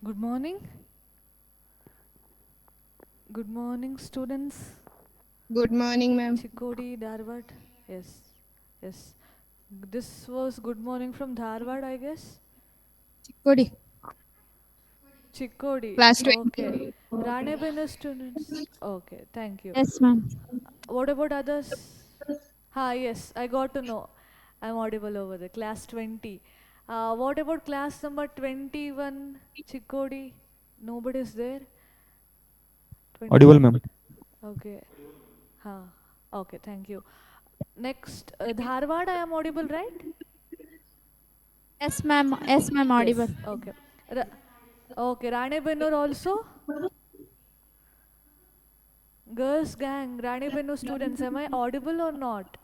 Good morning. Good morning, students. Good morning, ma'am. Chikodi, Dharwad. Yes, yes. This was good morning from Dharwad, I guess. Chikodi, Chikodi. class Okay. 20. Ranebenu students. Okay, thank you. Yes, ma'am. What about others? Yes, I got to know. I'm audible over there. Class 20. What about class number 21? Chikodi. Nobody's there. Audible, 21. ma'am. Okay. Huh. Okay, thank you. Next, Dharwad, I am audible, right? Yes, ma'am. Yes, ma'am. Audible. Yes. Okay. Ra okay, Ranebennur also? Girls gang, Ranebennur students, am I audible or not?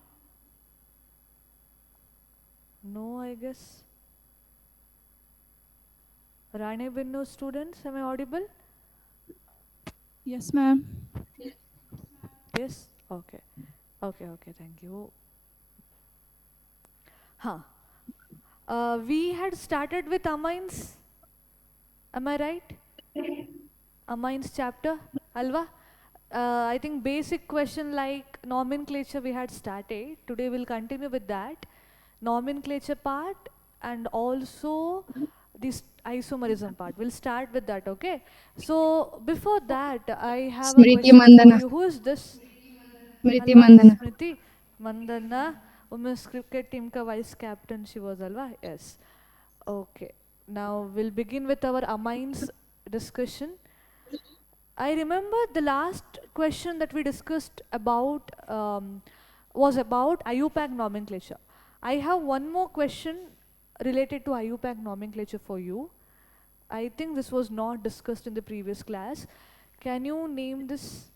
No, I guess. Ranebennur students, am I audible? Yes, ma'am. Yes? Okay. Okay, okay, thank you. Huh. We had started with amines. Am I right? Amines chapter, Alva? I think basic question like nomenclature we had started. Today we'll continue with that. Nomenclature part and also this isomerism part. We'll start with that, okay? So before that, I have a Smriti question for Mandana. you. Who is this? Smriti Alva, Mandana. Smriti Mandana, women's cricket team ka vice captain she was, Alva? Yes. Okay. Now we'll begin with our amines discussion. I remember the last question that we discussed about was about IUPAC nomenclature. I have one more question related to IUPAC nomenclature for you. I think this was not discussed in the previous class. Can you name this?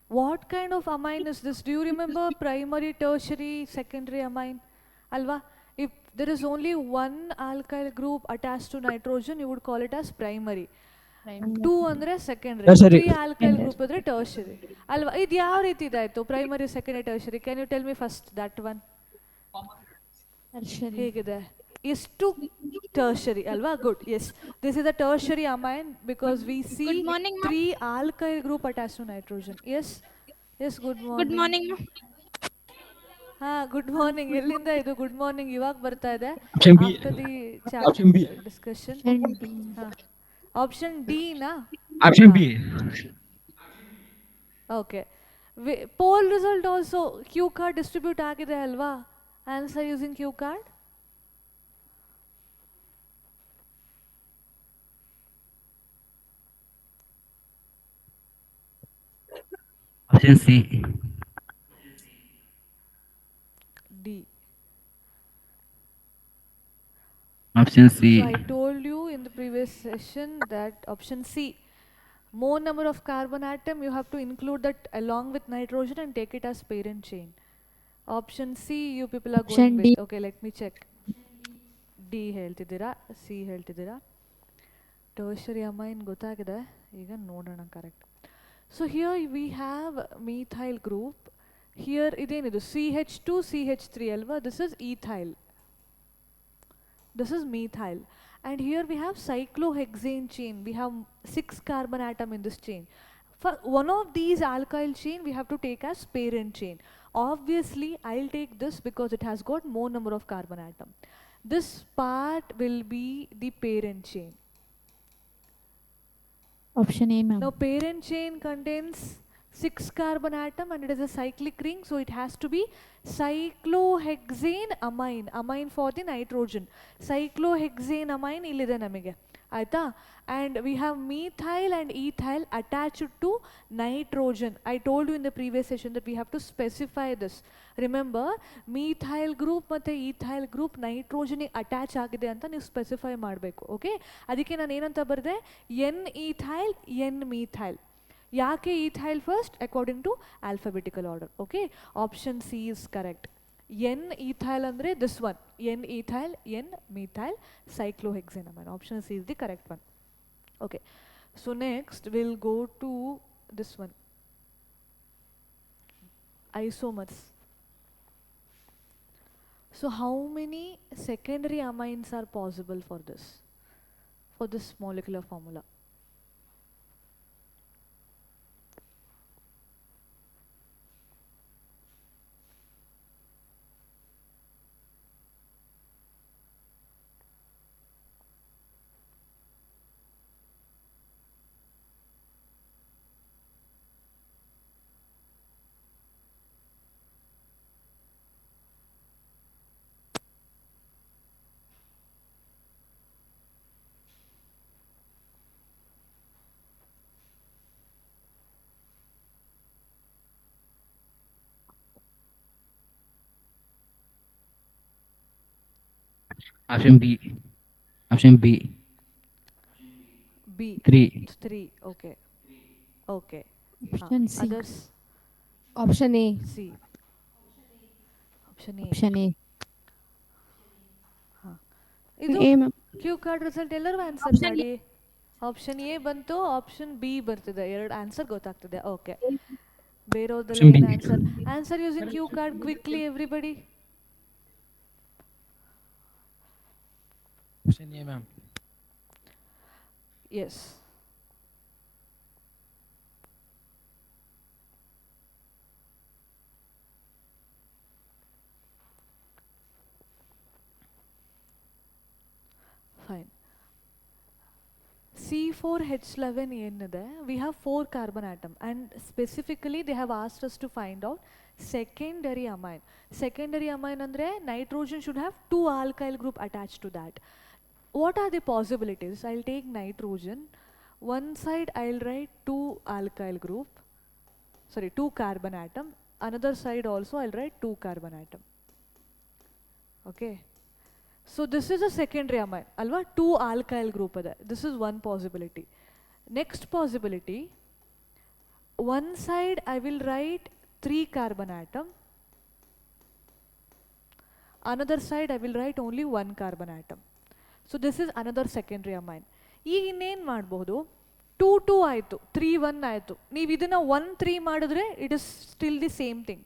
What kind of amine is this? Do you remember primary, tertiary, secondary amine? Alva, if there is only one alkyl group attached to nitrogen, you would call it as primary. Two andre secondary. Sorry. Three alkyl group andre tertiary. Alva, ಇದು ಯಾವ ರೀತಿ ಇದಾಯ್ತು? Primary, secondary, tertiary. Can you tell me first that one? Tertiary. ಹೇಗಿದೆ? ಎಷ್ಟು tertiary ಅಲ್ವಾ? Good. Yes. This is a tertiary amine because we see Good morning, ma'am. three alkyl group attached to nitrogen. Yes. Yes, good Good morning. morning, ma'am. Good morning. ಎಲ್ಲಿಂದ ಇದು good morning ಇವಾಗ ಬರ್ತಾ ಇದೆ Option B. After the Option B. Discussion. Option D. Option D ನಾ? Option ಹಾ, B. Okay. Poll result also Q card distribute ಆಗಿದೆ ಅಲ್ವಾ? Answer using Q card. Option C. D. Option So C. I told you in the previous session that option C, more number of carbon atom, you have to include that along with nitrogen and take it as parent chain. Option C, you people are going Option with. D. Okay, let me check. D ಹೇಳ್ತಿದ್ದೀರಾ, C ಹೇಳ್ತಿದ್ದೀರಾ. Tertiary amine ಗೊತ್ತಾಗಿದೆ, ಈಗ ನೋಡೋಣ correct. So here we have methyl group. Here ಇದೇನಿದು CH2 CH3 ಅಲ್ವಾ? This is ethyl. This is methyl. And here we have cyclohexane chain. We have 6 carbon atom in this chain. For one of these alkyl chain, we have to take as parent chain. Obviously, I'll take this because it has got more number of carbon atom. This part will be the parent chain. Option A, ma'am. Now, parent chain contains 6 carbon atom and it is a cyclic ring, so it has to be cyclohexane amine. Amine for the nitrogen. Cyclohexane amine illide namige. ಆಯಿತಾ. And we have methyl and ethyl attached to nitrogen. I told you in the previous session that we have to specify this. Remember, methyl group ಮತ್ತು ethyl group ನೈಟ್ರೋಜನಿಗೆ attach ಆಗಿದೆ ಅಂತ ನೀವು specify ಮಾಡಬೇಕು. Okay, ಅದಕ್ಕೆ ನಾನು ಏನಂತ ಬರೆದೆ, ಎನ್ ಈಥೈಲ್ ಎನ್ ಮೀಥೈಲ್. ಯಾಕೆ ethyl first? According to alphabetical order. Okay, option C is correct. N ethyl ಅಂದರೆ this one, N ethyl N methyl cyclohexanamine. Option C is the correct one. Okay, so next we'll go to this one, isomers. So how many secondary amines are possible for this molecular formula? Option B. Option B. B. 3. 3. Okay. Okay. Option C. Others? Option A. C. Option A. Option A. ಇದು A, ma'am. Cue card result ಎಲ್ಲರೂ answer Option ಮಾಡಿ. Option A ಬಂತು, option B ಬರ್ತಿದೆ, ಎರಡು answer ಗೊತ್ತಾಗ್ತಿದೆ. Okay, ಬೇರೆಯವ್ರದ್ದೆಲ್ಲ Option B. ಏನು answer? Answer using Q card quickly everybody. Option A, ma'am. Yes. Fine. C4H11 ಏನಿದೆ, we have 4 carbon atom and specifically they have asked us to find out secondary amine. Secondary amine ಅಂದ್ರೆ nitrogen should have 2 alkyl group attached to that. What are the possibilities? I'll take nitrogen. One side I'll write 2 alkyl group, sorry 2 carbon atom. Another side also I'll write 2 carbon atom. Okay. So this is a secondary amine, alva 2 alkyl group ada. This is one possibility. Next possibility, one side I will write 3 carbon atom. Another side I will write only 1 carbon atom. So this is another secondary amine. ಈಗ ಇನ್ನೇನು ಮಾಡಬಹುದು, 2 2 ಆಯಿತು, 3 1 ಆಯಿತು. ನೀವು ಇದನ್ನು 1 3 ಮಾಡಿದ್ರೆ it is still the same thing.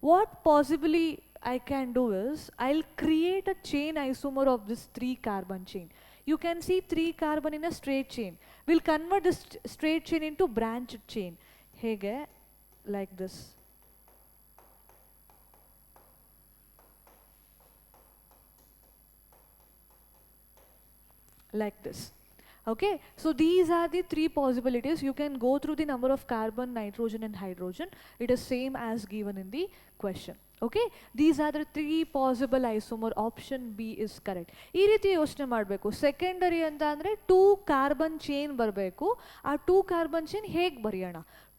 What possibly I can do is, I'll create a chain isomer of this 3 carbon chain. You can see 3 carbon in a straight chain. We'll convert this straight chain into branched chain. Hege, like this. Like this. Okay, so these are the 3 possibilities. You can go through the number of carbon, nitrogen and hydrogen. It is same as given in the question. Okay, these are the 3 possible isomer. Option B is correct. ಈ ರೀತಿ ಯೋಚನೆ ಮಾಡಬೇಕು. Secondary ಅಂತ ಅಂದರೆ 2 carbon chain ಬರಬೇಕು. ಆ 2 carbon chain ಹೇಗೆ ಬರೆಯೋಣ?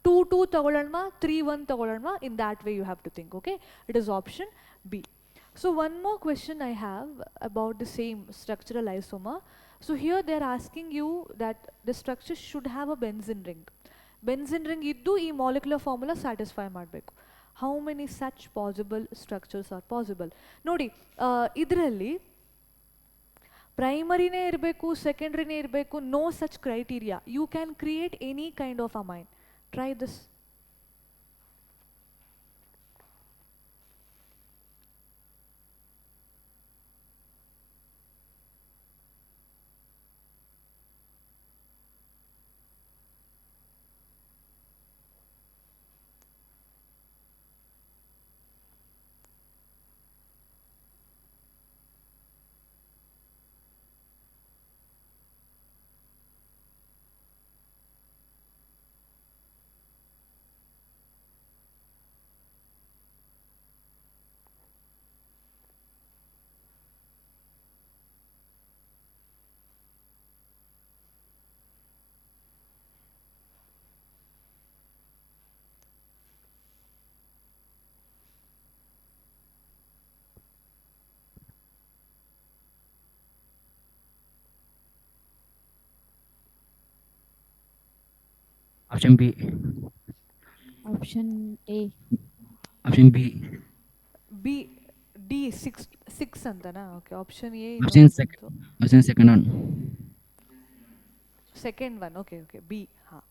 2 2 ತಗೊಳ್ಳೋಣ, 3 1 ತಗೊಳ್ಳೋಣ. In that way you have to think. Okay, it is option B. So one more question I have about the same structural isomer. So here they are asking you that the structure should have a benzene ring. Benzene ring iddu ee molecular formula satisfy ಮಾಡಬೇಕು. How many such possible structures are possible? ನೋಡಿ, ಇದರಲ್ಲಿ ಪ್ರೈಮರಿನೇ ಇರಬೇಕು, ಸೆಕೆಂಡ್ರಿನೇ ಇರಬೇಕು, no such criteria. You can create any kind of amine. Try this. Option B. Option A. Option B. B D six ಅಂತನಾ? Okay, option A Option ಇನ್ನೊಂದು second. ಬಂತು, Option second one. Second one. Okay okay, B. ಹಾಂ,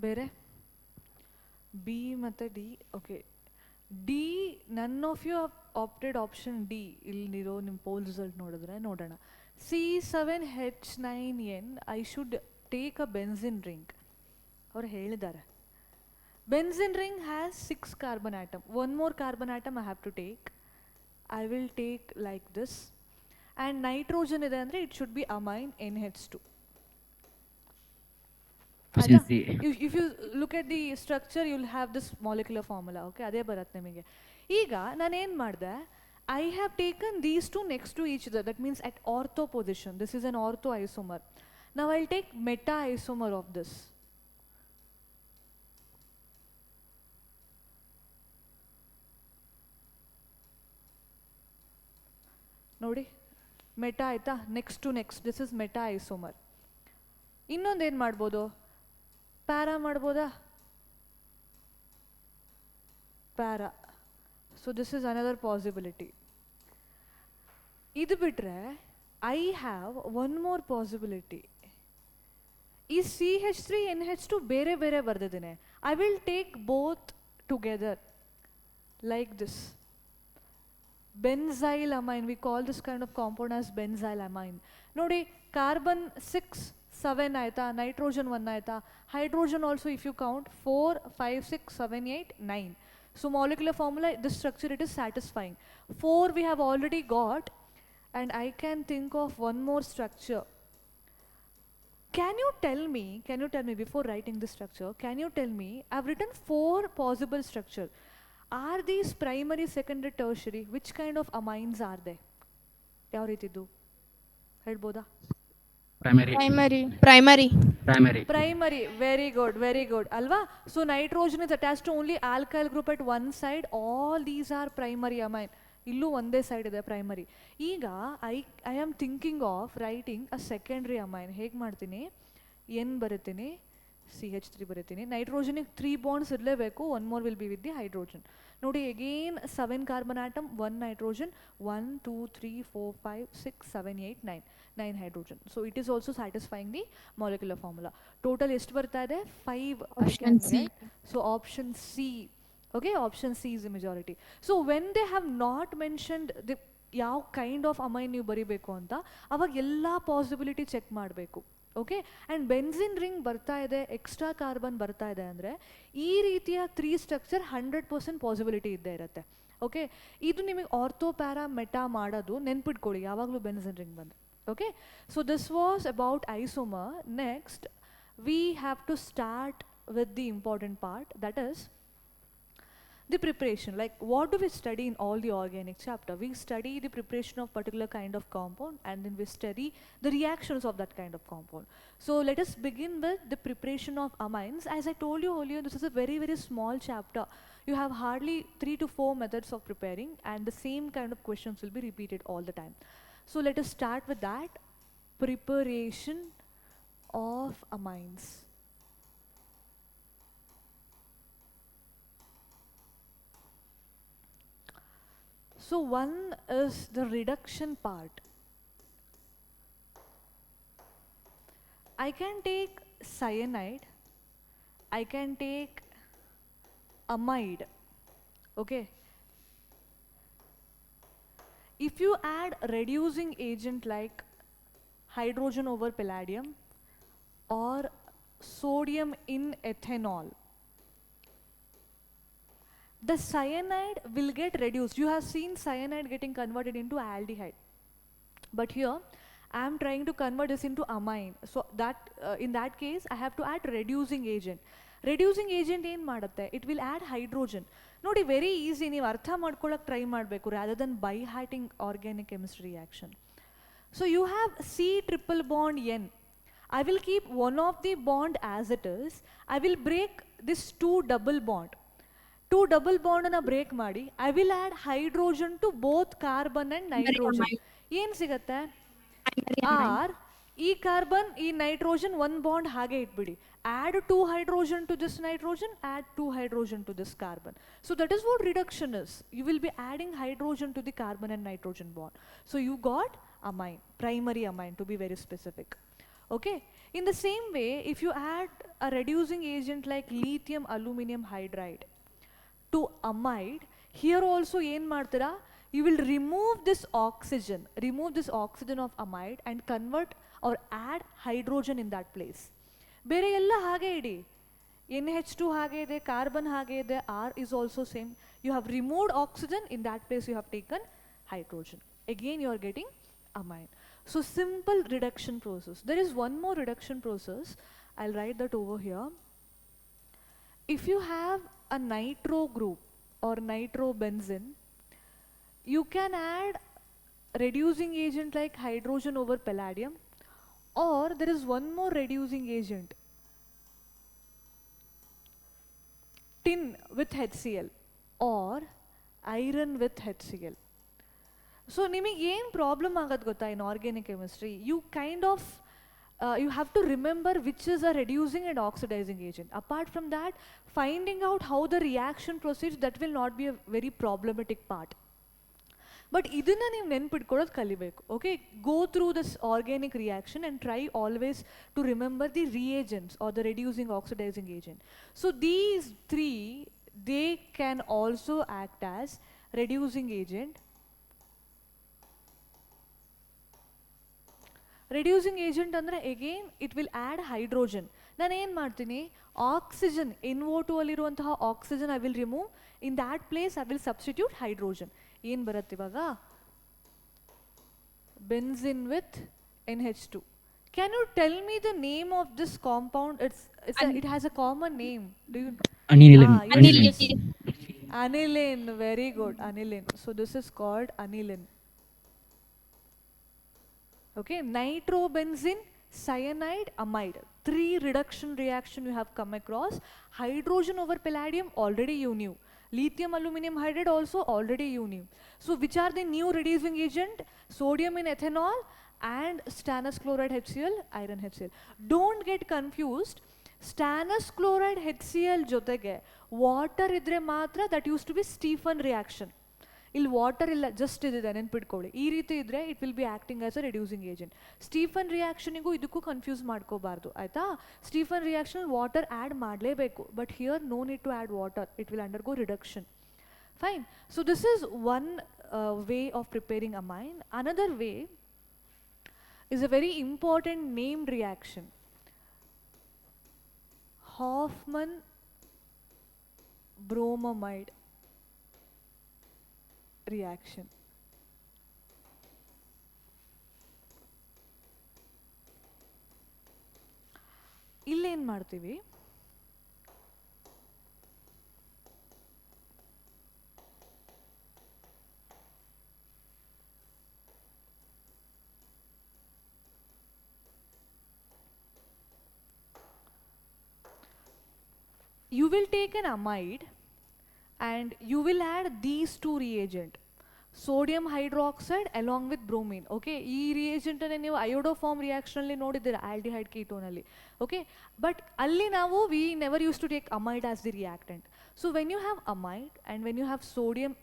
ಬೇರೆ B ಮತ್ತು D. Okay, D, none of you opted option D. ಇಲ್ಲಿರೋ ನಿಮ್ಮ poll result ನೋಡಿದ್ರೆ ನೋಡೋಣ. C7H9N, I should take a benzene ring. ಅವ್ರು ಹೇಳಿದ್ದಾರೆ benzene ring has 6 carbon atom. One more carbon atom I have to take. I will take like this. And nitrogen ಇದೆ ಅಂದರೆ it should be amine NH2. Option C. If you look at the structure, you'll have this molecular formula. Okay, ಅದೇ ಬರುತ್ತೆ ನಿಮಗೆ. ಈಗ ನಾನೇನು ಮಾಡಿದೆ, I have taken these two next to each other. That means at ortho position. This is an ortho isomer. Now I'll take meta isomer of this. ನೋಡಿ, meta ಆಯ್ತಾ, next to next. This is meta isomer. ಇನ್ನೊಂದೇನು ಮಾಡ್ಬೋದು, para ಮಾಡ್ಬೋದಾ? Para. So this is another possibility. ಇದು ಬಿಟ್ಟರೆ I have one more possibility. ಈ CH3NH2 ಬೇರೆ ಬೇರೆ ಬರೆದಿದ್ದೇನೆ. I will take both together like this. Benzylamine, we call this kind of compound as benzylamine. ನೋಡಿ, ಕಾರ್ಬನ್ 6 7 ಆಯ್ತಾ, ನೈಟ್ರೋಜನ್ 1 ಆಯ್ತಾ, hydrogen also if you count 4 5 6 7 8 9. So molecular formula, this structure, it is satisfying. 4 we have already got, and I can think of one more structure. Can you tell me before writing this structure, can you tell me, I've written 4 possible structure. Are these primary, secondary, tertiary? Which kind of amines are they? ಯಾವ ರೀತಿದ್ದು ಹೇಳ್ಬೋದಾ? Primary. Primary. Very good ಅಲ್ವಾ? So nitrogen is attached to only alkyl group at one side. All these are primary amine. ಇಲ್ಲೂ ಒಂದೇ side ಇದೆ primary. ಈಗ I am thinking of writing a secondary amine. ಹೇಗೆ ಮಾಡ್ತೀನಿ, N ಬರೀತೀನಿ, CH3 ಬರೀತೀನಿ. ನೈಟ್ರೋಜನಿಗೆ 3 ಬಾಂಡ್ಸ್ ಇರಲೇಬೇಕು. One more will be with the hydrogen. ನೋಡಿ, again 7 carbon atom, 1 nitrogen, 1 2 3 4 5 6 7 8 9 hydrogen. So it is also satisfying the molecular formula. Total ಎಷ್ಟು ಬರ್ತಾ ಇದೆ? 5. Option C. So option C. Okay, option C is the majority. So when they have not mentioned the ಯಾವ kind of amine ನೀವು ಬರಿಬೇಕು ಅಂತ, ಅವಾಗ ಎಲ್ಲ possibility check ಮಾಡಬೇಕು. ಓಕೆ, ಆ್ಯಂಡ್ ಬೆನ್ಸಿನ್ ರಿಂಗ್ ಬರ್ತಾ ಇದೆ, ಎಕ್ಸ್ಟ್ರಾ ಕಾರ್ಬನ್ ಬರ್ತಾ ಇದೆ ಅಂದರೆ ಈ ರೀತಿಯ 3 ಸ್ಟ್ರಕ್ಚರ್ 100% ಪಾಸಿಬಿಲಿಟಿ ಇದ್ದೇ ಇರುತ್ತೆ. ಓಕೆ, ಇದು ನಿಮಗೆ ಆರ್ಥೋ ಪ್ಯಾರಾ ಮೆಟಾ ಮಾಡೋದು ನೆನ್ಪಿಟ್ಕೊಳ್ಳಿ ಯಾವಾಗಲೂ ಬೆನ್ಸಿನ್ ರಿಂಗ್ ಬಂದರೆ. Okay, so this was about isomer. Next we have to start with the important part, that is the preparation. Like, what do we study in all the organic chapter? We study the preparation of particular kind of compound, and then we study the reactions of that kind of compound. So let us begin with the preparation of amines. As I told you earlier, this is a very very small chapter. You have hardly 3 to 4 methods of preparing, and the same kind of questions will be repeated all the time. So let us start with that, preparation of amines. So one is the reduction part. I can take cyanide, I can take amide. Okay, if you add reducing agent like hydrogen over palladium or sodium in ethanol, the cyanide will get reduced. You have seen cyanide getting converted into aldehyde, but here I am trying to convert this into amine. So that in that case I have to add reducing agent. Reducing agent ಏನು ಮಾಡುತ್ತೆ, it will add hydrogen. ನೋಡಿ, very easy, ನೀವು ಅರ್ಥ ಮಾಡ್ಕೊಳ್ಳೋಕೆ try ಮಾಡಬೇಕು rather than by hearting organic chemistry reaction. So you have C triple bond N. I will keep one of the bond as it is. I will break this 2 double bond. 2 double bond ಅನ್ನ break ಮಾಡಿ I will add hydrogen to both carbon and nitrogen. ಏನು ಸಿಗತ್ತೆ? R, ಈ carbon ಈ nitrogen ಒಂದು bond ಹಾಗೆ ಇಟ್ಬಿಡಿ. Add 2 hydrogen to this nitrogen, add 2 hydrogen to this carbon. So that is what reduction is. You will be adding hydrogen to the carbon and nitrogen bond. So you got amine, primary amine to be very specific. Okay, in the same way, if you add a reducing agent like lithium aluminum hydride to amide, here also ಏನು ಮಾಡ್ತೀರಾ, you will remove this oxygen of amide and convert or add hydrogen in that place. ಬೇರೆ ಎಲ್ಲ ಹಾಗೆ ಇಡಿ, NH2 ಹಾಗೆ ಇದೆ, carbon ಹಾಗೆ ಇದೆ, R is also same. You have removed oxygen, in that place you have taken hydrogen. Again you are getting amine. So simple reduction process. There is one more reduction process. I'll write that over here. If you have a nitro group or nitrobenzene, you can add reducing agent like hydrogen over palladium, or there is one more reducing agent, tin with HCl or iron with HCl. So ನಿಮಗೆ ಏನು problem ಆಗೋದು ಗೊತ್ತಾ in organic chemistry, you kind of you have to remember which is a reducing and oxidizing agent. Apart from that, finding out how the reaction proceeds, that will not be a very problematic part. But ಇದನ್ನ ನೀವು ನೆನ್ಪಿಟ್ಕೊಳ್ಳೋದು ಕಲಿಬೇಕು. Okay, go through this organic reaction and try always to remember the reagents are the reducing oxidizing agent. So these three they can also act as reducing agent. Reducing agent ಅಂದರೆ again it will add hydrogen. ನಾನು ಏನು ಮಾಡ್ತೀನಿ, oxygen NO2 ಅಲ್ಲಿರುವಂತಹ oxygen I will remove, in that place I will substitute hydrogen. ಏನು ಬರುತ್ತೆ ಇವಾಗ, benzene with NH2. Can you tell me the name of this compound? It has a common name. Do you? Aniline. Very good, aniline. So this is called aniline. Okay, nitrobenzene, cyanide, amide. 3 reduction reaction you have come across. Hydrogen over palladium, already you knew. Lithium aluminum hydride also already you knew. So which are the new reducing agent? Sodium in ethanol and stannous chloride HCl, iron HCl. Don't get confused. Stannous chloride HCl ಜೊತೆಗೆ water ಇದ್ರೆ ಮಾತ್ರ that use to be Stephen reaction. ಇಲ್ಲಿ water ಇಲ್ಲ, just ಇದಿದೆ, ನೆನ್ಪಿಟ್ಕೊಳ್ಳಿ. ಈ ರೀತಿ ಇದ್ರೆ it will be acting as a reducing agent. Stephen ರಿಯಾಕ್ಷನಿಗೂ ಇದಕ್ಕೂ ಕನ್ಫ್ಯೂಸ್ ಮಾಡ್ಕೋಬಾರ್ದು, ಆಯ್ತಾ? ಸ್ಟೀಫನ್ ರಿಯಾಕ್ಷನ್ ವಾಟರ್ ಆ್ಯಡ್ ಮಾಡಲೇಬೇಕು, but here no need to add water, it will undergo reduction. Fine. So this is one way of preparing amine. Another way is a very important named reaction, Hoffman bromamide reaction. ಇಲ್ಲೇನು ಮಾಡ್ತೀವಿ, you will take an amide and you will add these 2 reagent, sodium hydroxide along with bromine. Okay, ಈ reagent ಅನ್ನು ನೀವು ಅಯೋಡೋಫಾರ್ಮ್ reaction ಅಲ್ಲಿ ನೋಡಿದ್ದೀರಾ, aldehyde ketone ಅಲ್ಲಿ. Okay, but ಅಲ್ಲಿ ನಾವು we never use to take amide as the reactant. So when you have amide and when you have sodium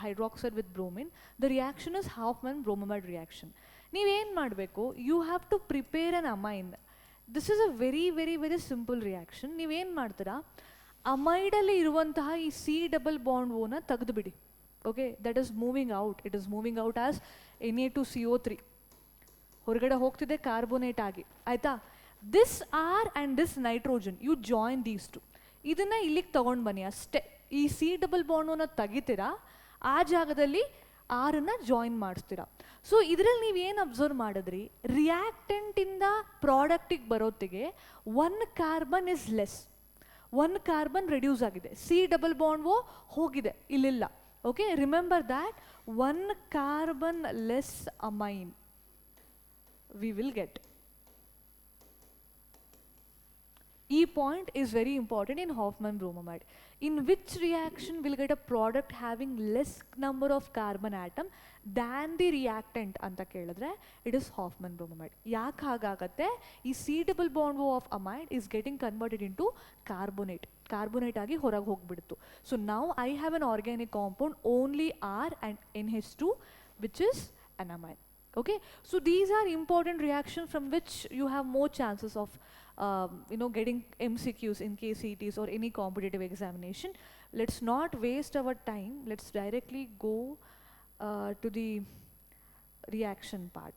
hydroxide with bromine, the reaction is Hoffman bromamide reaction. ನೀವೇನು ಮಾಡಬೇಕು, you have to prepare an amine. This is a very very very simple reaction. ನೀವೇನು ಮಾಡ್ತೀರಾ, ಅಮೈಡಲ್ಲಿ ಇರುವಂತಹ ಈ C double bond O ನ ತೆಗೆದುಬಿಡಿ. Okay, that is moving out. It is moving out as Na2CO3, ಹೊರಗಡೆ ಹೋಗ್ತಿದೆ ಕಾರ್ಬೋನೇಟ್ ಆಗಿ, ಆಯಿತಾ? This are and this nitrogen, you join these two. ಇದನ್ನು ಇಲ್ಲಿಗೆ ತೊಗೊಂಡು ಬನ್ನಿ ಅಷ್ಟೇ. ಈ C double bond O ನ ತೆಗಿತೀರಾ, ಆ ಜಾಗದಲ್ಲಿ ಆರನ್ನು ಜಾಯಿನ್ ಮಾಡಿಸ್ತೀರಾ. ಸೊ ಇದರಲ್ಲಿ ನೀವೇನು ಅಬ್ಸರ್ವ್ ಮಾಡಿದ್ರಿ, ರಿಯಾಕ್ಟೆಂಟಿಂದ ಪ್ರಾಡಕ್ಟಿಗೆ ಬರೋತ್ತಿಗೆ 1 carbon is less, 1 carbon reduce ಆಗಿದೆ, ಸಿ ಡಬಲ್ ಬಾಂಡ್ ಓ ಹೋಗಿದೆ, ಇಲ್ಲಿಲ್ಲ. Okay, remember that 1 carbon less amine we will get. E point is very important in Hofmann bromamide. In which reaction will get a product having less number of carbon atom than the reactant anta kelidre, it is Hofmann bromamide. Yak hagagatte, ee C double bond O of amide is getting converted into carbonate agi horag hogbidtu. So now I have an organic compound only R and NH2, which is an amine. Okay, so these are important reactions from which you have more chances of getting MCQs in case CETs or any competitive examination. Let's not waste our time. Let's directly go to the reaction part.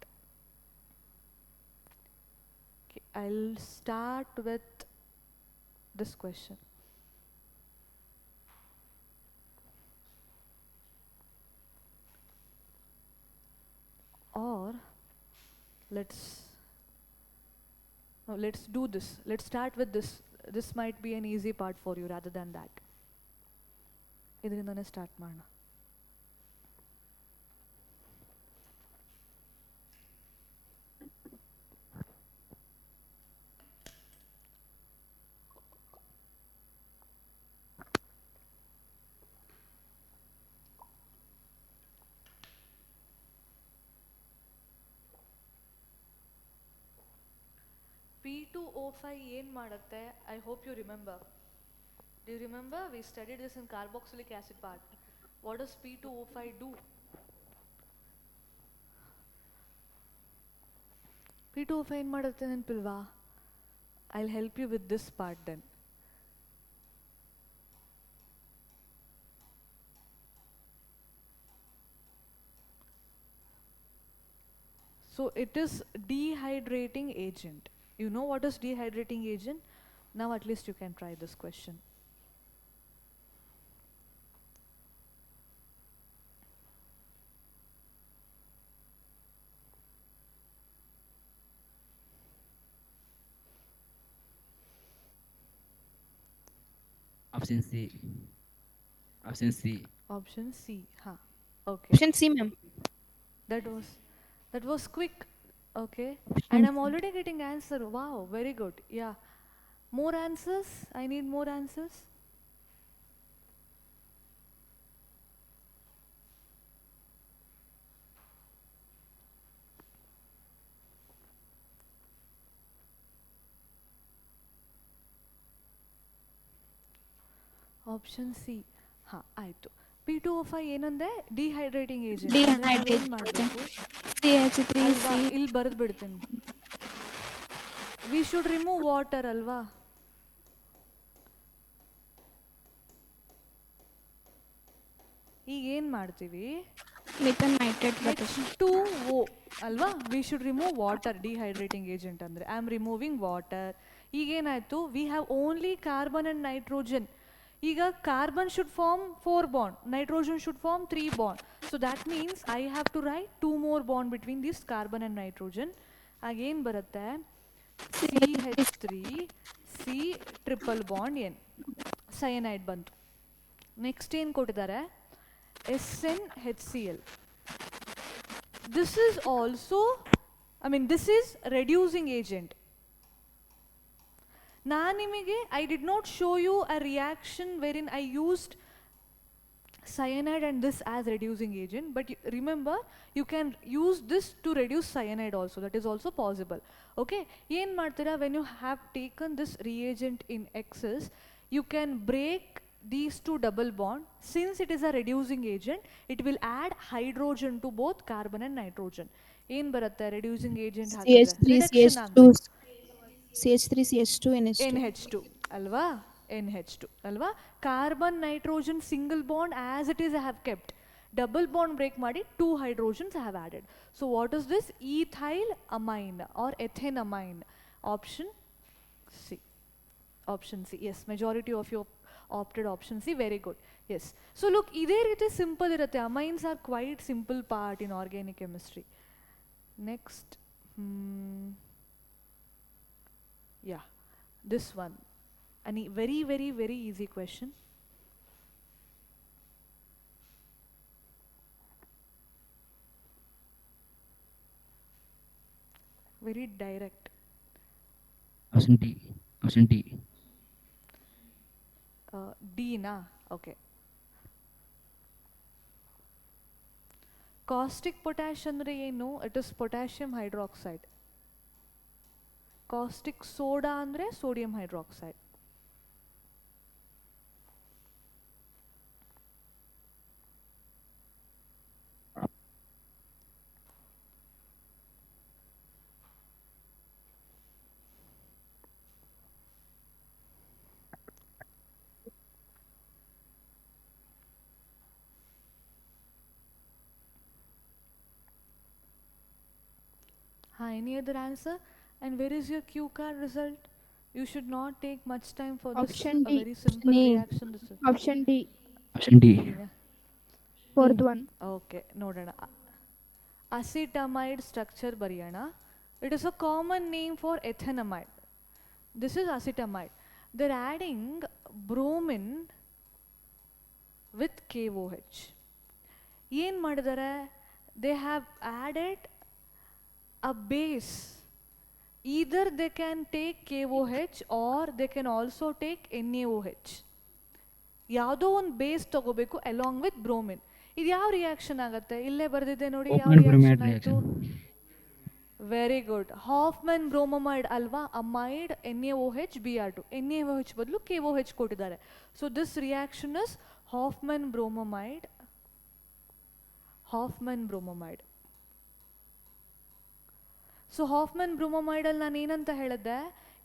Okay, I'll start with this question. Or let's do this. Let's start with this. This might be an easy part for you rather than that. ಇದರಿಂದನೇ start ಮಾಡೋಣ. P2O5 ಏನು ಮಾಡುತ್ತೆ? I hope you remember. Do you remember? We studied this in carboxylic acid part. What does P2O5 do? P2O5 ಏನು ಮಾಡುತ್ತೆ ನೆನಪಿಲ್ವಾ? I'll help you with this part then. So it is dehydrating agent. You know what is dehydrating agent? Now at least you can try this question. Option C. Option C. Option C. Huh. Okay. Option C, ma'am. That was quick. Okay. Option And I'm C. already getting answer. Wow, very good. Yeah. More answers? I need more answers. Option C. ಹಾ ಆಯಿತು. P2O5 ಏನಂದೆ? Dehydrating agent. Dehydrating ಮಾಡಬೇಕು? CH3C. ಇಲ್ಲಿ ಬರೆದು ಬಿಡ್ತೀನಿ. V should remove water ಅಲ್ವಾ? ಈಗ ಏನು ಮಾಡ್ತೀವಿ? Methyl nitrate ಬರುತ್ತೆ. H2O ಅಲ್ವಾ? We should remove water. Dehydrating agent ಅಂದರೆ ಐ ಆಮ್ ರಿಮೂವಿಂಗ್ ವಾಟರ್. ಈಗೇನಾಯಿತು? We have only carbon and nitrogen. ಈಗ carbon should form 4 bond, nitrogen should form 3 bond. So that means I have to write 2 more bond between this carbon and nitrogen. ಆಗೇನು ಬರುತ್ತೆ? CH3 C triple bond N. Cyanide ಬಂತು. Next ಏನು ಕೊಟ್ಟಿದ್ದಾರೆ? SnHCl. This is also, this is reducing agent. I did not show you a reaction wherein I used cyanide and this as reducing agent, but remember you can use this to reduce cyanide also. That is also possible. Okay, yen martira, when you have taken this reagent in excess, you can break these two double bond. Since it is a reducing agent, it will add hydrogen to both carbon and nitrogen. ಏನು ಬರುತ್ತೆ reducing agent ಹಾಕಿದ್ರೆ? Reduction ಆಗ್ಬೇಕು. CH3CH2 NH2 ಅಲ್ವಾ? NH2 ಅಲ್ವಾ? Carbon nitrogen single bond as it is I have kept. Double bond break ಮಾಡಿ 2 hydrogens I have added. So what is this? Ethyl amine or ethane amine. Option C. Option C. Yes, majority of you opted option C. Very good. Yes. So look, ಇದೇ ರೀತಿ simple ಇರುತ್ತೆ. Amines are quite simple part in organic chemistry. Next. Yeah, this one. Any very, very, very easy question. Very direct. Option D. Option D. D na? Okay. Caustic potash andre ಏನು? It is potassium hydroxide. Caustic soda andre sodium hydroxide. Any other answer? And where is your cue card result? You should not take much time for this. Option A D. very simple D. reaction. This is Option D. Option D. D na? Fourth one. Okay, ನೋಡೋಣ. Acetamide structure ಬರೆಯೋಣ. It is a common name for ethanamide. This is acetamide. They're adding bromine with KOH. ಏನು ಮಾಡಿದ್ದಾರೆ? They have added a base. Either they can take KOH or they can also take NaOH. ಯಾವುದೋ ಒಂದು base ತಗೋಬೇಕು along with bromine. ಇದು ಯಾವ reaction ಆಗುತ್ತೆ? ಇಲ್ಲೇ ಬರೆದಿದೆ ನೋಡಿ, ಯಾವ ರಿಯಾಕ್ಷನ್ ಆಯಿತು? Very good. ಹಾಫ್ಮನ್ ಬ್ರೋಮಮೈಡ್ ಅಲ್ವಾ? Amide NaOH Br2. NaOH ಬದಲು KOH ಕೊಟ್ಟಿದ್ದಾರೆ. So this reaction is Hofmann bromamide. Hofmann bromamide. So Hofmann ಬ್ರೋಮಮೈಡಲ್ಲಿ ನಾನು ಏನಂತ ಹೇಳಿದ್ದೆ?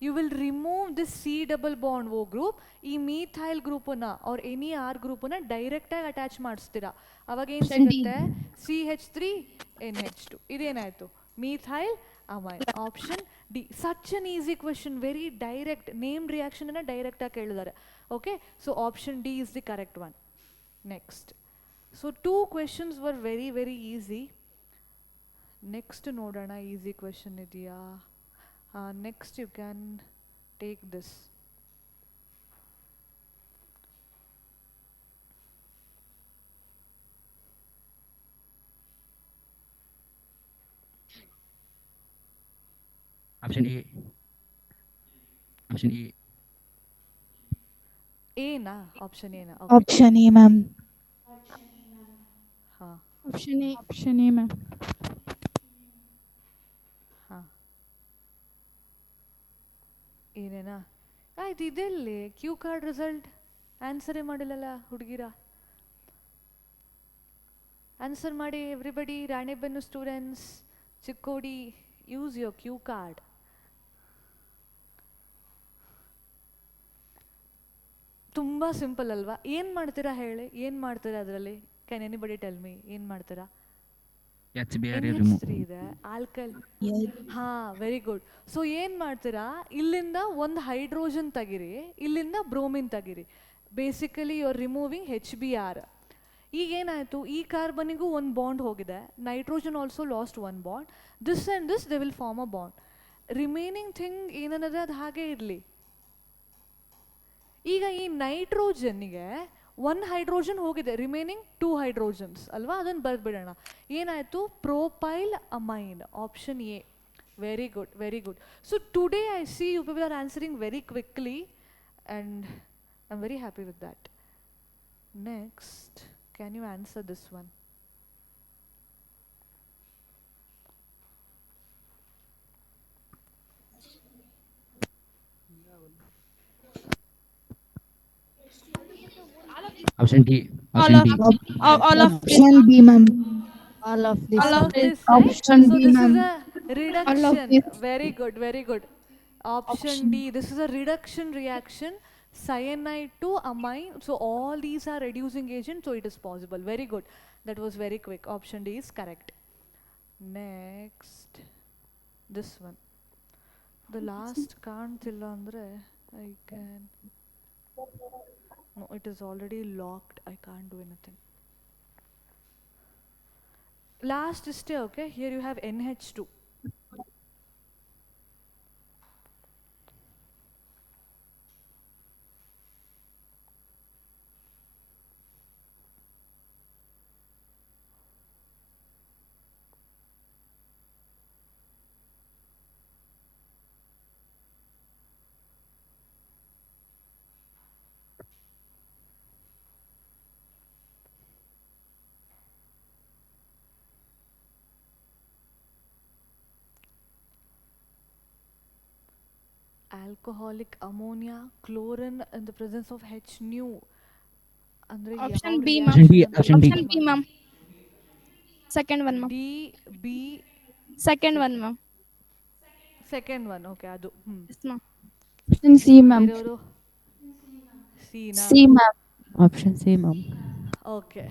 You will remove this C double bond O group. ಈ ಮೀಥೈಲ್ ಗ್ರೂಪನ್ನು ಆರ್ ಎನಿ R ಗ್ರೂಪನ್ನು ಡೈರೆಕ್ಟಾಗಿ ಅಟ್ಯಾಚ್ ಮಾಡಿಸ್ತೀರಾ. ಅವಾಗ ಏನು ಸಿಗುತ್ತೆ? CH3NH2. ಇದೇನಾಯಿತು? Methyl amine. Option D. Such an easy question, very direct. Named ರಿಯಾಕ್ಷನನ್ನು ಡೈರೆಕ್ಟಾಗಿ ಕೇಳಿದ್ದಾರೆ. Okay, so option D is the correct one. Next. So 2 questions were very, very easy. Next ನೋಡೋಣ, ಈಸಿ ಕ್ವೆಶನ್ ಇದೆಯಾ? Next you can take this. Option A. Option A. ಏನಾ? Option ಏನಾ? Option A, ma'am. ಹಾಂ Option A. Option A, ma'am. ಹಾಂ ಏನೇನಾ? ಆಯ್ತು, ಇದೆಲ್ಲಿ cue card result? ಆನ್ಸರೇ ಮಾಡಿಲ್ಲಲ್ಲ ಹುಡುಗಿರ. ಆನ್ಸರ್ ಮಾಡಿ everybody. Ranebennur students, Chikkodi, use your cue card. ತುಂಬ ಸಿಂಪಲ್ ಅಲ್ವಾ? ಏನು ಮಾಡ್ತೀರಾ ಹೇಳಿ? ಏನು ಮಾಡ್ತೀರಾ ಅದರಲ್ಲಿ? ಕ್ಯಾನ್ ಎನಿಬಡಿ ಟೆಲ್ ಮಿ ಏನು ಮಾಡ್ತೀರಾ? HBr NH3 remove. ಇದೆ, ಆಲ್ಕಲ್. ಹಾಂ, ವೆರಿ ಗುಡ್. ಸೊ ಏನು ಮಾಡ್ತೀರಾ? ಇಲ್ಲಿಂದ ಒಂದು ಹೈಡ್ರೋಜನ್ ತೆಗಿರಿ, ಇಲ್ಲಿಂದ ಬ್ರೋಮಿನ್ ತೆಗಿರಿ. Basically you are removing HBr. ಈಗೇನಾಯಿತು? ಈ ಕಾರ್ಬನಿಗೂ ಒಂದು ಬಾಂಡ್ ಹೋಗಿದೆ, nitrogen also lost one bond. This and this they will form a bond. Remaining thing ಏನನ್ನದೆ ಅದು ಹಾಗೆ ಇರಲಿ. ಈಗ ಈ ನೈಟ್ರೋಜನ್ನಿಗೆ 1 ಹೈಡ್ರೋಜನ್ ಹೋಗಿದೆ, ರಿಮೈನಿಂಗ್ 2 ಹೈಡ್ರೋಜನ್ಸ್ ಅಲ್ವಾ? ಅದನ್ನು ಬರೆದ್ಬಿಡೋಣ. ಏನಾಯಿತು? Propyl amine. Option A. Very good, very good. So today I see you people are answering very quickly and I am very happy with that. Next, can you answer this one? Option D. All Option of D. all of this. Option B, ma'am. All of this. All of this, right? Option So B, this ma'am. is a reduction. this. Very good, very good. Option D. This is a reduction reaction. Cyanide to amine. So all these are reducing agents, so it is possible. Very good. That was very quick. Option D is correct. Next, this one. The last ಕಾಣ್ತಿಲ್ಲ ಅಂದ್ರೆ I can. No, it is already locked. I can't do anything. Last stay, okay? Here you have NH2. Alcoholic ammonia chlorine in the presence of H new ಅಂದ್ರೆ Option ಯಾವ B, ma'am. Option D. reaction ಅಂತ Option D. Option B, ma'am. Second one, ma'am. D B Second one, ma'am. Second one okay ಅದು Yes, ma'am. Option C, ma'am. ಬೇರೆಯವರು ಸಿನಾ C, ma'am. Option C, ma'am. Okay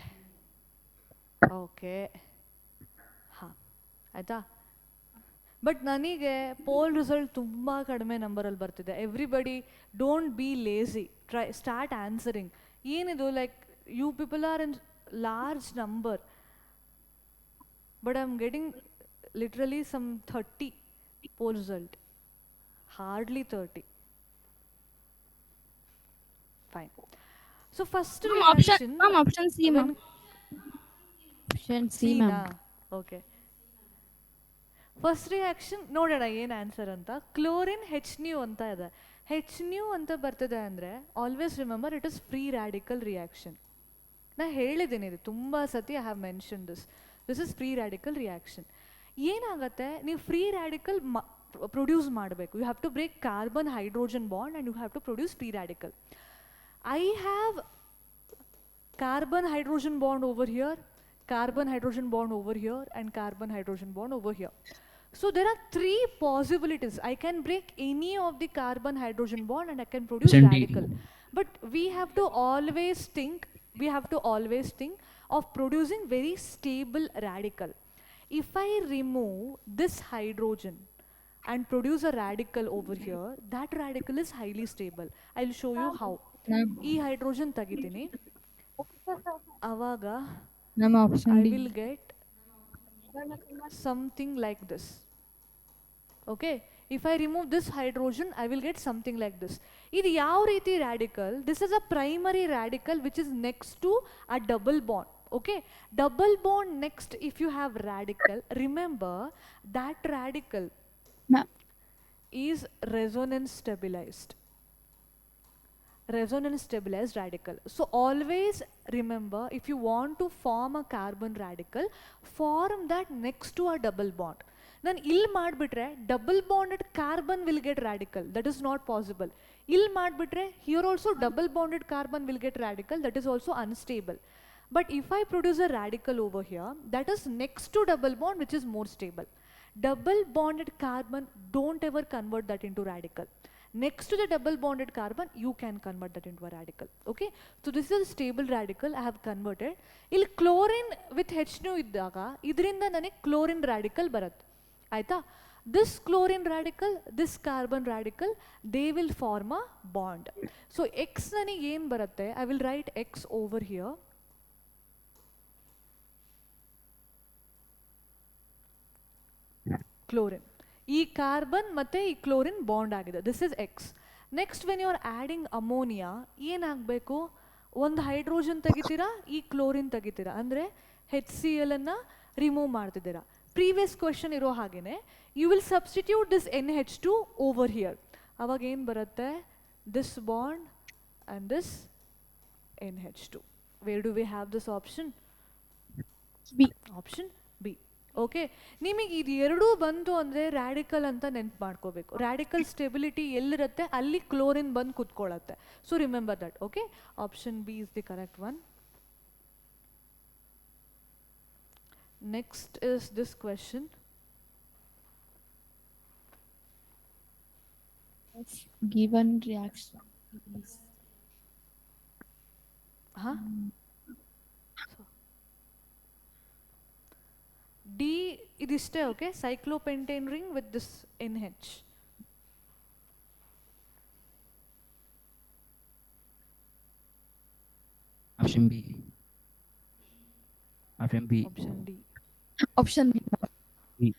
okay ಹಾಂ ಆಯಿತಾ but ನನಗೆ pole result ತುಂಬ ಕಡಿಮೆ ನಂಬರಲ್ಲಿ ಬರ್ತಿದೆ everybody don't be lazy try start answering ಏನಿದು like you people are in large number but I am getting literally some 30 poll result hardly 30 fine so first Ma'am, reaction ma'am, option C, ma'am. Option C, C ma'am. na okay first reaction ನೋಡೋಣ ಏನು answer ಅಂತ chlorine ಹೆಚ್ new ಅಂತ ಇದೆ ಹೆಚ್ new ಅಂತ ಬರ್ತದೆ ಅಂದರೆ always remember it is free radical reaction ನಾ ಹೇಳಿದ್ದೀನಿ ಇದು ತುಂಬ ಸತಿ I have mention this is free radical reaction ಏನಾಗುತ್ತೆ ನೀವು ಫ್ರೀ ರ್ಯಾಡಿಕಲ್ ಪ್ರೊಡ್ಯೂಸ್ ಮಾಡಬೇಕು you have to break carbon hydrogen bond and you have to produce free radical I have carbon hydrogen bond over here, carbon hydrogen bond over here, and carbon hydrogen bond over here. So there are three possibilities. I can break any of the carbon hydrogen bond and I can produce Option D. radical. But we have to always think of producing very stable radical. If I remove this hydrogen and produce a radical over here, that radical is highly stable. I'll show you how. E hydrogen tagitini. Avaga, Ma'am, option I D. will get something like this. Okay, if I remove this hydrogen, I will get something like this. Idi yav reeti radical? This is a primary radical which is next to a double bond. Okay, double bond next. If you have radical, remember that radical Ma'am. is resonance stabilized. Resonance stabilized radical. So always remember, if you want to form a carbon radical, form that next to a double bond. Nan ill madbitre double bonded carbon will get radical. That is not possible. Ill madbitre here also double bonded carbon will get radical. That is also unstable. But if I produce a radical over here, that is next to double bond, which is more stable. Double bonded carbon, don't ever convert that into radical. Next to the double bonded carbon, you can convert that into a radical. Okay, so this is a stable radical I have converted. Ill chlorine with H nu iddaga idrinda nane chlorine radical baratte aita. This chlorine radical, this carbon radical, they will form a bond. So X nanige ಏನು ಬರುತ್ತೆ, I will write X over here. Chlorine. ಈ carbon ಮತ್ತೆ ಈ chlorine bond ಆಗಿದೆ, this is X. Next when you are adding ammonia ಏನಾಗಬೇಕು, ಒಂದು hydrogen ತೆಗಿತೀರಾ, ಈ ಕ್ಲೋರಿನ್ ತೆಗಿತೀರಾ, ಅಂದರೆ ಹೆಚ್ ಸಿ ಎಲ್ ಅನ್ನು ರಿಮೂವ್ ಮಾಡ್ತಿದ್ದೀರಾ. ಪ್ರೀವಿಯಸ್ ಕ್ವೆಶನ್ ಇರೋ ಹಾಗೆಯೇ you will substitute this N H two over here. ಅವಾಗ ಏನು ಬರುತ್ತೆ, this bond and this N H two. Where do we have this option? B. Option B. Okay, ನಿಮಗೆ ಇದು ಎರಡೂ ಬಂತು ಅಂದರೆ ರ್ಯಾಡಿಕಲ್ ಅಂತ ನೆನ್ಪು ಮಾಡ್ಕೋಬೇಕು. ರ್ಯಾಡಿಕಲ್ ಸ್ಟೆಬಿಲಿಟಿ ಎಲ್ಲಿರುತ್ತೆ ಅಲ್ಲಿ ಕ್ಲೋರಿನ್ ಬಂದು ಕುತ್ಕೊಳ್ಳುತ್ತೆ. So remember that. Okay, option B is the correct one. Next is this question. Given reaction. ಹಾಂ, ಡಿ ಇದಿಷ್ಟೇ. ಓಕೆ, cyclopentane ring with this N H. Option B. Option B. Option D. Option B. B.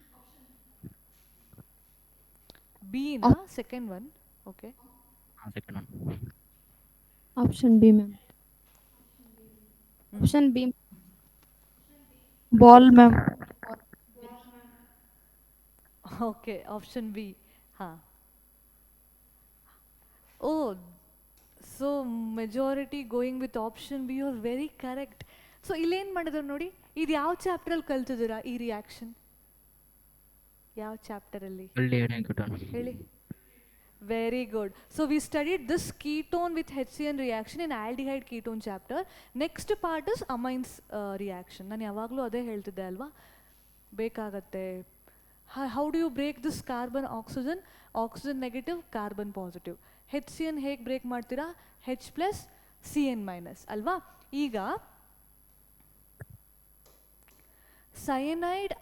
B ನ second one. Okay, Second one. Option B, ma'am. Option B. Ball, ma'am. Okay, option B. ಹಾಂ, oh, so majority going with option B. You are very correct. So ಇಲ್ಲೇನು ಮಾಡಿದ್ರು ನೋಡಿ, ಇದು ಯಾವ ಚಾಪ್ಟ್ರಲ್ಲಿ ಕಲ್ತಿದ್ದೀರಾ ಈ reaction? ಯಾವ ಚಾಪ್ಟರಲ್ಲಿ Aldehyde ketone. ಹೇಳಿ? Very good. So we studied this ketone with HCN reaction in aldehyde ketone chapter. Next part is amines reaction. ನಾನು ಯಾವಾಗಲೂ ಅದೇ ಹೇಳ್ತಿದ್ದೆ ಅಲ್ವಾ, ಬೇಕಾಗತ್ತೆ. How do you break this carbon oxygen? Oxygen negative, carbon positive. HCN ಹೇಗೆ break ಮಾಡ್ತೀರಾ? H plus CN minus ಅಲ್ವಾ. ಈಗ ಸಯನೈಡ್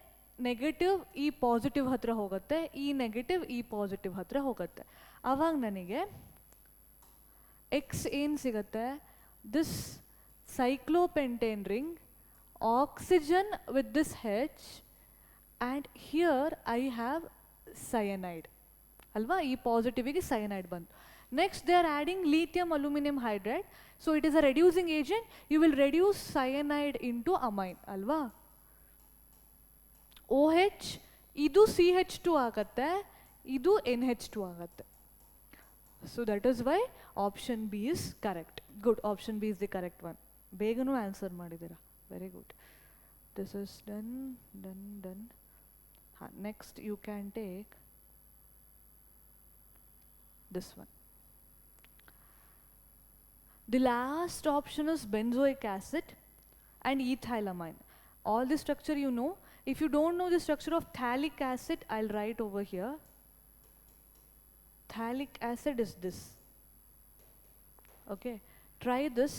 ನೆಗೆಟಿವ್ ಈ ಪಾಸಿಟಿವ್ ಹತ್ರ ಹೋಗುತ್ತೆ, ಈ ನೆಗೆಟಿವ್ ಈ ಪಾಸಿಟಿವ್ ಹತ್ರ ಹೋಗುತ್ತೆ. ಆವಾಗ ನನಗೆ ಎಕ್ಸ್ ಏನು ಸಿಗುತ್ತೆ? This cyclopentane ring, oxygen with this H, and here I have cyanide ಅಲ್ವಾ. ಈ ಪಾಸಿಟಿವಿಗೆ ಸಯನೈಡ್ ಬಂತು. Next they are adding lithium aluminum hydride. So it is a reducing agent. You will reduce cyanide into amine ಅಲ್ವಾ. OH ಇದು CH2 ಆಗುತ್ತೆ, ಇದು NH2 ಆಗುತ್ತೆ. So that is why option B is correct. Good, option B is the correct one. ಬೇಗನೂ answer ಮಾಡಿದ್ದೀರಾ, very good. This is done done done. ಹಾಂ, next you can take this one. The last option is benzoic acid and ethylamine. All the structure you know. If you don't know the structure of phthalic acid, I'll write over here. Phthalic acid is this. Okay, try this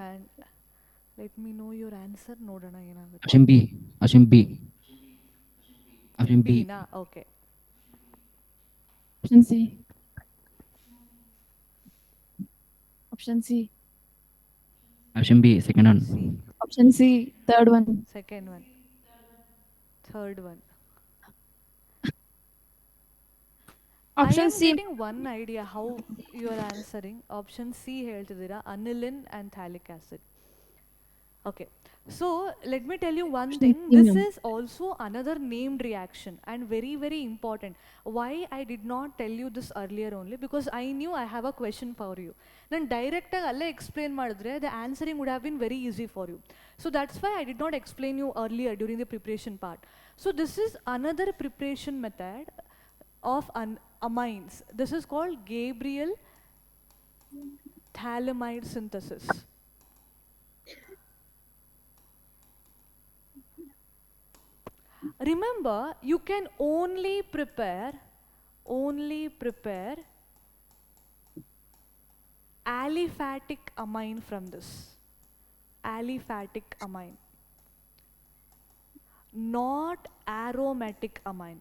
and let me know your answer. Nodana enagutte. Option B. Option B. Option B. B na, okay. Option C. Option C. Option B. Second one. C. Option C. Third one. Second one. Third one. Option I am C. getting one idea how you are answering. Option C ಹೇಳ್ತಿದ್ದೀರಾ, aniline and phthalic acid. Okay, so let me tell you one thing. This is also another named reaction and very very important. Why I did not tell you this earlier only because I knew I have a question for you. Then direct ಆಗಿ ಅಲ್ಲೇ explain ಮಾಡಿದ್ರೆ the answering would have been very easy for you. So that's why I did not explain you earlier during the preparation part. So this is another preparation method of amines. This is called Gabriel phthalimide synthesis. Remember, you can only prepare aliphatic amine from this. Aliphatic amine, not aromatic amine.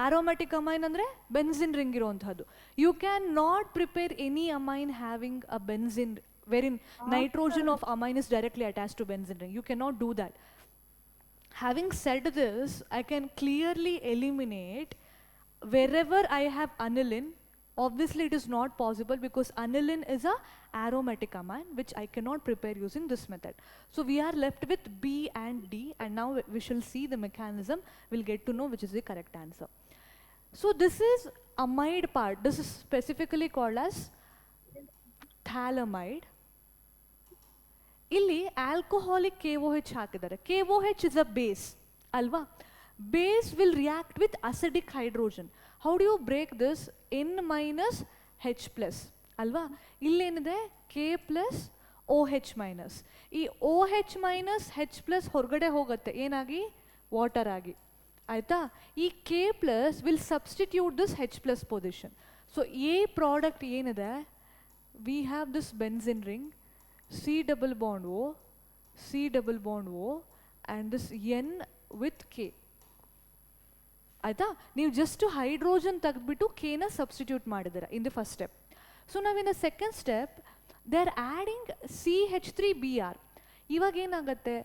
Aromatic amine andre benzene ring iruvanthadu. You cannot prepare any amine having a benzene wherein nitrogen of amine is directly attached to benzene ring. You cannot do that. Having said this, I can clearly eliminate wherever I have aniline. Obviously it is not possible because aniline is a aromatic amine which I cannot prepare using this method. So we are left with B and D, and now we shall see the mechanism. We'll get to know which is the correct answer. So this is amide part. This is specifically called as phthalimide. ಇಲ್ಲಿ alcoholic KOH ಹಾಕಿದ್ದಾರೆ. KOH is a base ಅಲ್ವಾ. Base will react with acidic hydrogen. How do you break this? N minus H plus ಅಲ್ವಾ. ಇಲ್ಲೇನಿದೆ K plus OH minus. ಈ OH minus H plus ಹೊರಗಡೆ ಹೋಗುತ್ತೆ ಏನಾಗಿ? Water ಆಗಿ. ಆಯಿತಾ. ಈ K plus will substitute this H plus position. So A product ಏನಿದೆ? We have this benzene ring, C double bond O, C double bond O, and this N with K. ಆಯಿತಾ. ನೀವು just hydrogen ತೆಗೆದ್ಬಿಟ್ಟು Kನ substitute ಮಾಡಿದ್ದೀರಾ in the first step. So ನಾವು in the second step they are adding CH3Br. ಇವಾಗ ಏನಾಗುತ್ತೆ?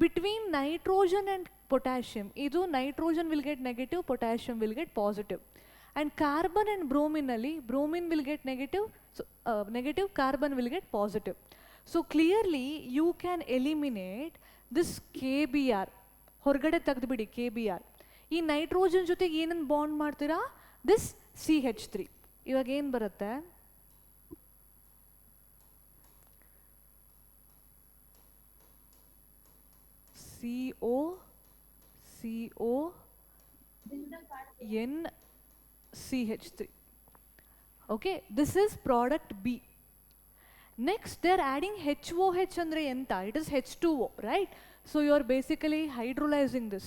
Between nitrogen and potassium, ಇದು nitrogen will get negative, potassium will get positive. And carbon and bromine, bromine will get negative, so negative, carbon will get positive. So clearly you can eliminate this KBr. ಹೊರಗಡೆ ತೆಗೆದುಬಿಡಿ KBr. ಈ nitrogen ಜೊತೆಗೆ ಏನನ್ನು bond ಮಾಡ್ತೀರಾ? This CH3. ಇವಾಗ ಏನು ಬರುತ್ತೆ? CO CO NCH3. Okay, this is product B. Next, they're adding HOH andre enta. It is H2O, right? So you're basically hydrolyzing this.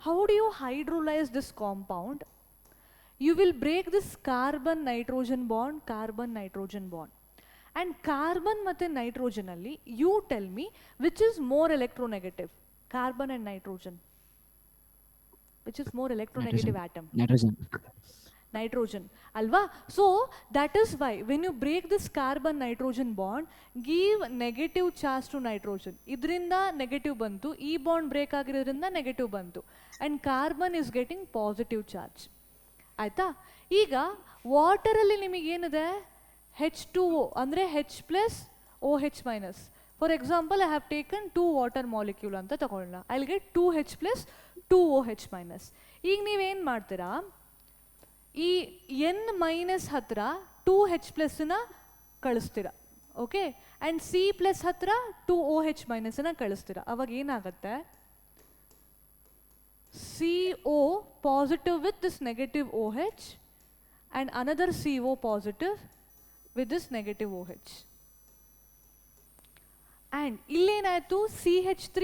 How do you hydrolyze this compound? You will break this carbon-nitrogen bond. And carbon ಮತ್ತೆ nitrogen ಅಲ್ಲಿ, you tell me which is more electronegative, carbon and nitrogen. Which is more electronegative atom? Nitrogen. Nitrogen, alva? So that is why when you break this carbon nitrogen bond, give negative charge to nitrogen. Idrinda negative bantu, e bond break agirodrinda negative bantu, and carbon is getting positive charge. ಆಯ್ತಾ? ಈಗ ವಾಟರಲ್ಲಿ ನಿಮಗೆ ಏನಿದೆ, H2O ಅಂದರೆ H plus OH minus. For example, I have taken 2 water molecule ಅಂತ ತಗೊಳ್ಳೋಣ. I will get 2H plus 2OH minus. ಈಗ ನೀವೇನು ಮಾಡ್ತೀರಾ, ಈ N ಮೈನಸ್ ಹತ್ರ 2H ಪ್ಲಸ್ನ ಕಳಿಸ್ತೀರಾ. ಓಕೆ, ಆ್ಯಂಡ್ C ಪ್ಲಸ್ ಹತ್ರ 2OH ಮೈನಸ್ನ ಕಳಿಸ್ತೀರಾ. ಅವಾಗ ಏನಾಗುತ್ತೆ, CO positive with this negative OH and another CO positive with this negative OH. And illenaytu CH3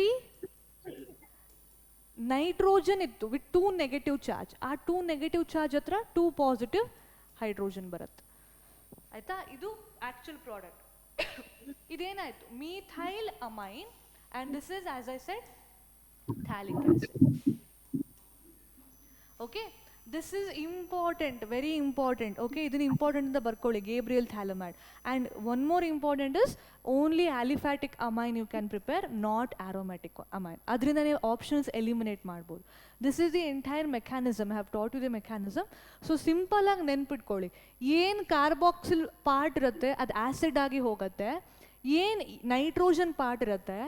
nitrogen ittu with 2 negative charge. Aa 2 negative charge hatra 2 positive hydrogen baratte. Aita, idu actual product. Idenaytu methyl amine, and this is, as I said, phthalic acid. Okay, this is important, very important. Okay, this is important in the barcode, Gabriel thalamide. And one more important is only aliphatic amine you can prepare, not aromatic amine. Adrinda ನೀವು options eliminate ಮಾಡ್ಬೋದು. This is the entire mechanism. I have taught you the mechanism. So simple ಆಗಿ ನೆನ್ಪಿಟ್ಕೊಳ್ಳಿ, ಏನು carboxyl part ಇರುತ್ತೆ ಅದು acid ಆಗಿ ಹೋಗುತ್ತೆ, ಏನು ನೈಟ್ರೋಜನ್ ಪಾರ್ಟ್ ಇರುತ್ತೆ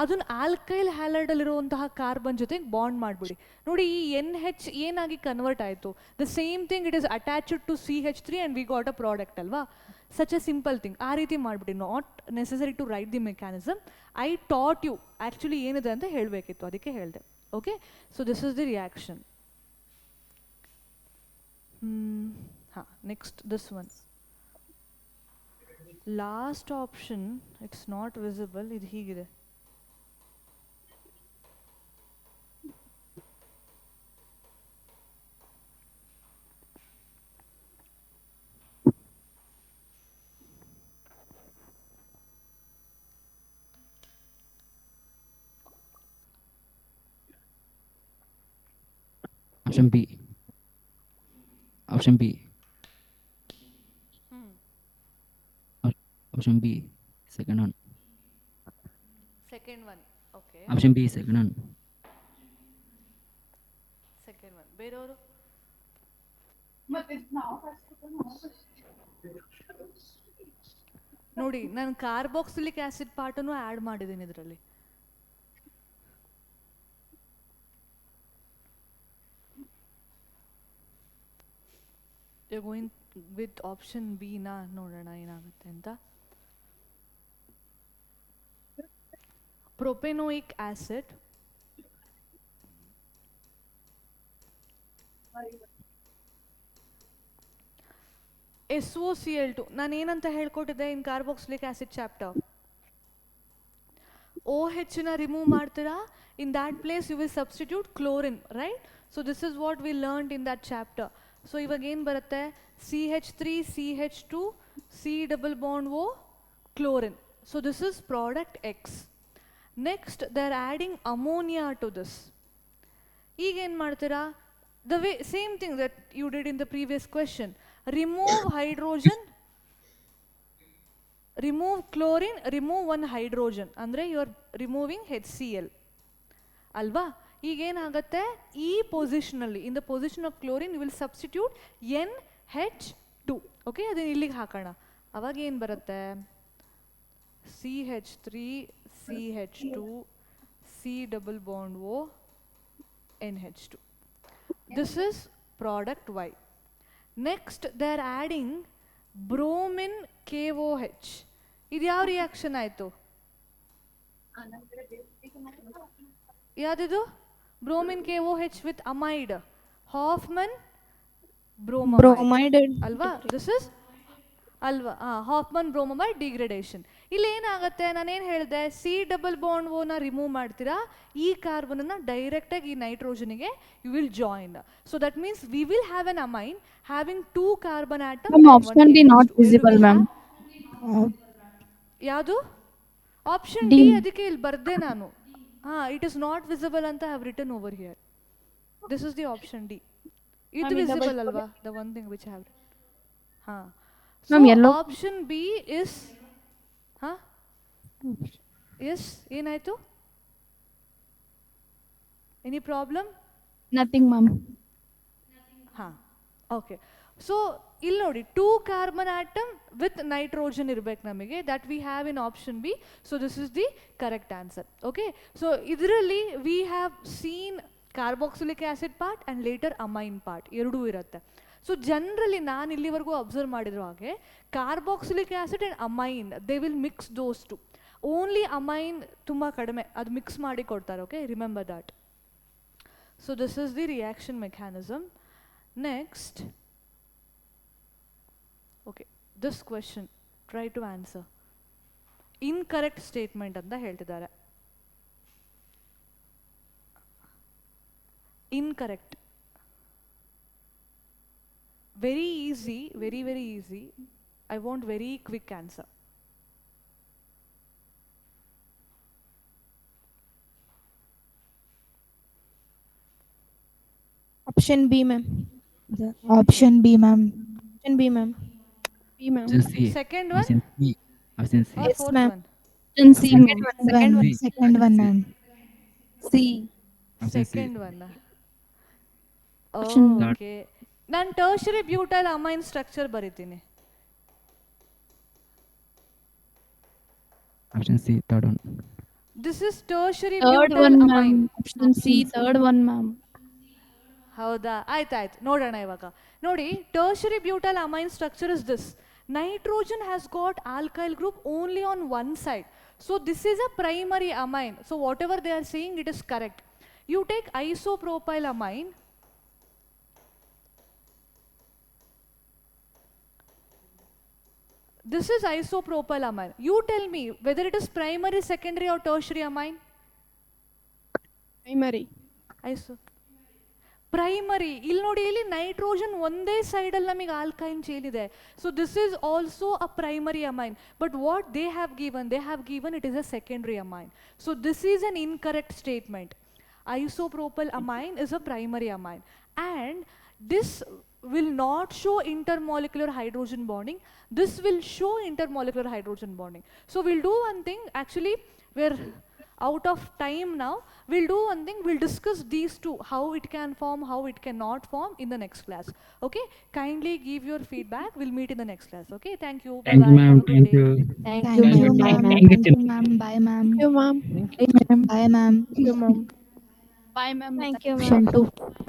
ಅದನ್ನ ಆಲ್ಕೈಲ್ ಹ್ಯಾಲೈಡಲ್ಲಿರುವಂತಹ ಕಾರ್ಬನ್ ಜೊತೆಗೆ ಬಾಂಡ್ ಮಾಡಿಬಿಡಿ. ನೋಡಿ, ಈ NH ಏನಾಗಿ ಕನ್ವರ್ಟ್ ಆಯಿತು, the same thing it is attached to CH3 and we got a product ಅಲ್ವಾ. Such a simple thing. ಆ ರೀತಿ ಮಾಡಿಬಿಡಿ, not necessary to write the mechanism. I taught you actually ಏನಿದೆ ಅಂತ ಹೇಳಬೇಕಿತ್ತು, ಅದಕ್ಕೆ ಹೇಳಿದೆ. Okay, so this is the reaction. ಹಾಂ, next this one, last option. It's not visible, ಇದು ಹೀಗಿದೆ. Option B. Option B. Option B. Second one. Second one. Okay. Option B. Second one. Second one. ಬೇರೆಯವರು? ನೋಡಿ, ನಾನು carboxylic acid ಪಾರ್ಟನ್ನು add ಮಾಡಿದ್ದೀನಿ ಇದರಲ್ಲಿ. You're going with option B na, ನೋಡೋಣ ಏನಾಗುತ್ತೆ ಅಂತ. Propanoic acid, SOCl2. ನಾನು ಏನಂತ ಹೇಳ್ಕೊಟ್ಟಿದ್ದೆ in carboxylic acid chapter, OH ನ ರಿಮೂವ್ ಮಾಡ್ತೀರಾ, in that place you will substitute chlorine, right? So this is what we learned in that chapter. So ಇವಾಗ ಏನು ಬರುತ್ತೆ, CH3 CH2 C double bond O chlorine. So this is product X. Next they are adding ammonia to this. ಈಗ ಏನು ಮಾಡ್ತೀರಾ, the way same thing that you did in the previous question, remove hydrogen, remove chlorine, remove one hydrogen, ಅಂದರೆ you are removing HCl ಅಲ್ವಾ. ಈಗ ಏನಾಗುತ್ತೆ, ಈ ಪೊಸಿಷನಲ್ಲಿ in the position of chlorine you will substitute NH2. Okay, ಅದನ್ನು ಇಲ್ಲಿಗೆ ಹಾಕೋಣ. ಅವಾಗ ಏನು ಬರುತ್ತೆ, CH3 CH2 C double bond O NH2. This is product Y. Next they are adding bromine KOH. ಇದು ಯಾವ ರಿಯಾಕ್ಷನ್ ಆಯಿತು? ಯಾವ್ದಿದು bromine KOH with amide Hofmann bromide ಅಲ್ವಾ ದಿಸ್ ಇಸ್ ಅಲ್ವಾ ಹಾಫ್ಮನ್ ಬ್ರೋಮೈಡ್ ಡಿಗ್ರೇಡೇಷನ್. ಇಲ್ಲಿ ಏನಾಗುತ್ತೆ, ನಾನೇನು ಹೇಳಿದೆ, C+O ರಿಮೂವ್ ಮಾಡ್ತೀರಾ, ಈ ಕಾರ್ಬನನ್ನು ಡೈರೆಕ್ಟಾಗಿ ಈ ನೈಟ್ರೋಜನ್ಗೆ you will join. So that means we will have an amine having 2 carbon atom. Option D not visible ma'am. ಯಾವುದು ಆಪ್ಷನ್ ಡಿ? ಅದಕ್ಕೆ ಇಲ್ಲಿ ಬರ್ದೆ ನಾನು. ಇಟ್ ಇಸ್ ನಾಟ್ ವಿಸಿಬಲ್ ಅಂತ have written over here. This is the option D. ಇದು visible ಅಲ್ವಾ, the one thing which have. So option B is yes, ಏನಾಯ್ತು? Any problem? Nothing ma'am. Okay. So ಇಲ್ಲಿ ನೋಡಿ 2 ಕಾರ್ಬನ್ ಆಟಮ್ ವಿತ್ ನೈಟ್ರೋಜನ್ ಇರಬೇಕು ನಮಗೆ, that we have in option B. So this is the correct answer. Okay, so ಇದರಲ್ಲಿ we have seen carboxylic acid part and later amine part ಎರಡೂ ಇರುತ್ತೆ. So generally ನಾನು ಇಲ್ಲಿವರೆಗೂ observe ಮಾಡಿರೋ ಹಾಗೆ carboxylic acid and amine they will mix those two. Only amine ತುಂಬ ಕಡಿಮೆ, ಅದು ಮಿಕ್ಸ್ ಮಾಡಿ ಕೊಡ್ತಾರೆ. Okay, remember that. So this is the reaction mechanism. Next, okay, this question try to answer. Incorrect statement ಅಂತ ಹೇಳ್ತಿದ್ದಾರೆ. Incorrect, very easy, very very easy. I want very quick answer. Option B ma'am. Option B ma'am. Option B ma'am. B ma'am. Option C. Second one Option C. Option C. or Yes, fourth ma'am. one? Option C. Second one ma'am. C. Option C. Second one. Option Okay, ನಾನು tertiary butyl amine structure ಬರೀತೀನಿ. Option C. Third one. This is tertiary Third butyl one amine. ma'am. Option C. Third one ma'am. ಹೌದಾ? ಆಯ್ತಾಯ್ತು, ನೋಡೋಣ ಇವಾಗ. ನೋಡಿ, tertiary butyl amine structure is this. Nitrogen has got alkyl group only on one side. So this is a primary amine. So whatever they are saying, it is correct. You take isopropyl amine. This is isopropyl amine. You tell me whether it is primary, secondary or tertiary amine. Primary. Primary. ಇಲ್ಲಿ ನೋಡಿ, ಇಲ್ಲಿ nitrogen ಒಂದೇ ಸೈಡಲ್ಲಿ ನಮಗೆ alkyne chain ಇದೆ. So this is also a primary amine. But what they have given it is a secondary amine. So this is an incorrect statement. Isopropyl amine is a primary amine, and this will not show intermolecular hydrogen bonding. This will show intermolecular hydrogen bonding. So we'll do one thing. Actually, we're out of time now. We'll do one thing. We'll discuss these two, how it can form, how it cannot form, in the next class. Okay, kindly give your feedback. We'll meet in the next class. Okay, thank you. Thank you, Bye-bye. ma'am. Have a good Thank day. you. Thank Thank you you, ma'am. ma'am. Thank you ma'am. Bye ma'am. Thank you ma'am. Bye ma'am. Thank you ma'am. Bye ma'am. Thank you ma'am. Option 2.